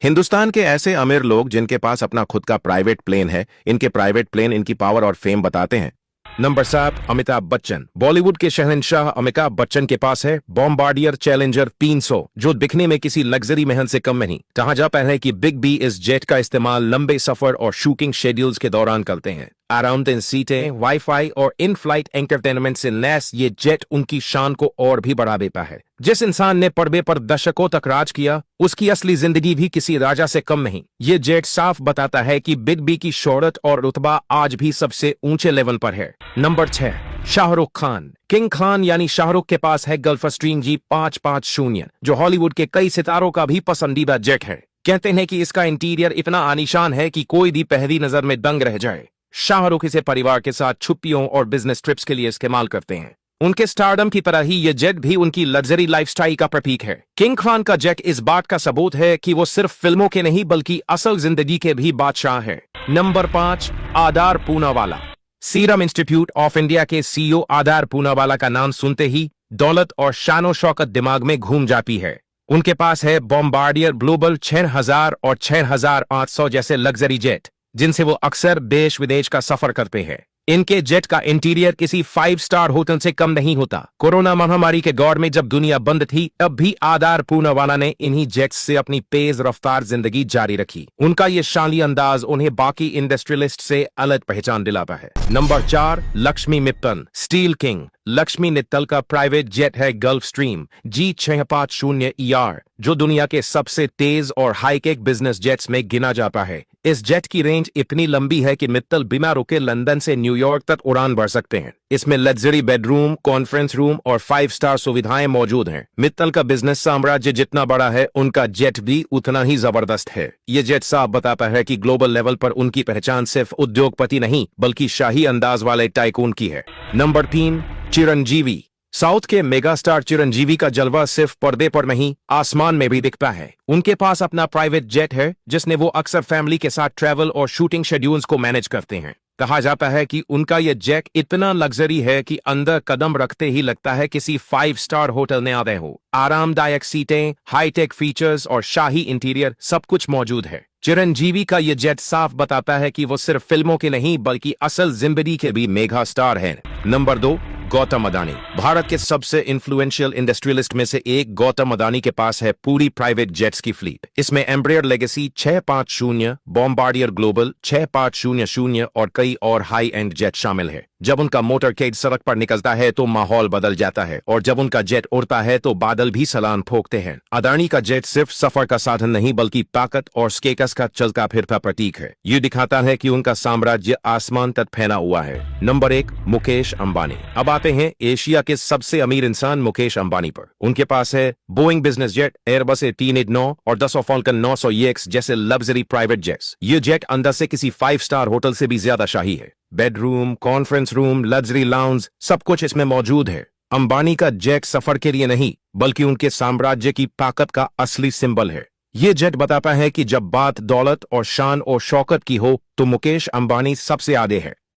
हिंदुस्तान के ऐसे अमीर लोग जिनके पास अपना खुद का प्राइवेट प्लेन है, इनके प्राइवेट प्लेन इनकी पावर और फेम बताते हैं। नंबर 7, अमिताभ बच्चन। बॉलीवुड के शहंशाह अमिताभ बच्चन के पास है बॉम्बार्डियर चैलेंजर 300, जो दिखने में किसी लग्जरी महल से कम नहीं। कहा जाता है कि बिग बी इस जेट का इस्तेमाल लंबे सफर और शूटिंग शेड्यूल्स के दौरान करते हैं। आराम दिन सीटें, वाईफाई और इन फ्लाइट एंटरटेनमेंट से लैस ये जेट उनकी शान को और भी बढ़ा देता है। जिस इंसान ने पर्दे पर दशकों तक राज किया, उसकी असली जिंदगी भी किसी राजा से कम नहीं। ये जेट साफ बताता है कि बिग बी की शोहरत और रुतबा आज भी सबसे ऊंचे लेवल पर है। नंबर 6, शाहरुख खान। किंग खान यानी शाहरुख के पास है गल्फस्ट्रीम G550, जो हॉलीवुड के कई सितारों का भी पसंदीदा जेट है। कहते हैं कि इसका इंटीरियर इतना आलीशान है कि कोई भी पहली नजर में दंग रह जाए। शाहरुख इसे परिवार के साथ छुट्टियों और बिजनेस ट्रिप्स के लिए इस्तेमाल करते हैं। उनके स्टारडम की तरह ही ये जेट भी उनकी लग्जरी लाइफस्टाइल का प्रतीक है। किंग खान का जेट इस बात का सबूत है कि वो सिर्फ फिल्मों के नहीं बल्कि असल जिंदगी के भी बादशाह है। Number 5, Aadhaar Poonawalla. Serum institute of India के सीईओ आधार पूनावाला का नाम सुनते ही दौलत और शानो शौकत दिमाग में घूम जाती है। उनके पास है बॉम्बार्डियर ग्लोबल 6000 और 6800 जैसे लग्जरी जेट, जिनसे वो अक्सर देश विदेश का सफर करते हैं। इनके जेट का इंटीरियर किसी 5 स्टार होटल से कम नहीं होता। कोरोना महामारी के दौर में जब दुनिया बंद थी, तब भी आधार पूनावाला ने इन्हीं जेट्स से अपनी तेज रफ्तार जिंदगी जारी रखी। उनका ये शानदार अंदाज उन्हें बाकी इंडस्ट्रियलिस्ट से अलग पहचान दिलाता है। Number 4, Lakshmi Mittal. Steel king Lakshmi Mittal का प्राइवेट जेट है गल्फस्ट्रीम G650ER, जो दुनिया के सबसे तेज और हाईटेक बिजनेस जेट्स में गिना जाता है। इस जेट की रेंज इतनी लंबी है कि मित्तल बिना रुके लंदन से न्यूयॉर्क तक उड़ान भर सकते हैं। इसमें लग्जरी बेडरूम, कॉन्फ्रेंस रूम और 5 स्टार सुविधाएं मौजूद हैं। मित्तल का बिजनेस साम्राज्य जितना बड़ा है, उनका जेट भी उतना ही जबरदस्त है। ये जेट साफ बताता है कि ग्लोबल लेवल पर उनकी पहचान सिर्फ उद्योगपति नहीं बल्कि शाही अंदाज वाले टाइकून की है। नंबर 3, चिरंजीवी। साउथ के मेगा स्टार चिरंजीवी का जलवा सिर्फ पर्दे पर नहीं, आसमान में भी दिखता है। उनके पास अपना प्राइवेट जेट है, जिसने वो अक्सर फैमिली के साथ ट्रैवल और शूटिंग शेड्यूल्स को मैनेज करते हैं। कहा जाता है कि उनका ये जेट इतना लग्जरी है कि अंदर कदम रखते ही लगता है किसी 5 स्टार होटल में आ गए हो। आरामदायक सीटें, हाईटेक फीचर्स और शाही इंटीरियर सब कुछ मौजूद है। चिरंजीवी का ये जेट साफ बताता है कि वो सिर्फ फिल्मों के नहीं बल्कि असल जिंदगी के भी मेगा स्टार हैं। नंबर 2, गौतम अदानी। भारत के सबसे इन्फ्लुएंशियल इंडस्ट्रियलिस्ट में से एक गौतम अदानी के पास है पूरी प्राइवेट जेट्स की फ्लीट। इसमें एम्ब्रेयर लेगेसी 650, बॉम्बार्डियर ग्लोबल 6500 और कई और हाई एंड जेट शामिल है। जब उनका मोटरकेड सड़क पर निकलता है तो माहौल बदल जाता है, और जब उनका जेट उड़ता है तो बादल भी सलाम ठोकते हैं। अदानी का जेट सिर्फ सफर का साधन नहीं बल्कि ताकत और स्टेटस का चलता फिरता प्रतीक है। ये दिखाता है कि उनका साम्राज्य आसमान तक फैला हुआ है। नंबर 1, मुकेश अंबानी। अब आते हैं एशिया के सबसे अमीर इंसान मुकेश अंबानी पर। उनके पास है Boeing business jet, Airbus A380 और Dassault Falcon 900EX जैसे लग्जरी प्राइवेट जेट्स। ये जेट अंदर से किसी 5 स्टार होटल से भी ज्यादा शाही है। Bedroom, conference room, luxury lounge सब कुछ इसमें मौजूद है। अंबानी का जेट सफर के लिए नहीं बल्कि उनके साम्राज्य की ताकत का असली सिंबल है। ये जेट बताता है कि जब बात दौलत और शान और शौकत की हो तो मुकेश अंबानी सबसे आगे है।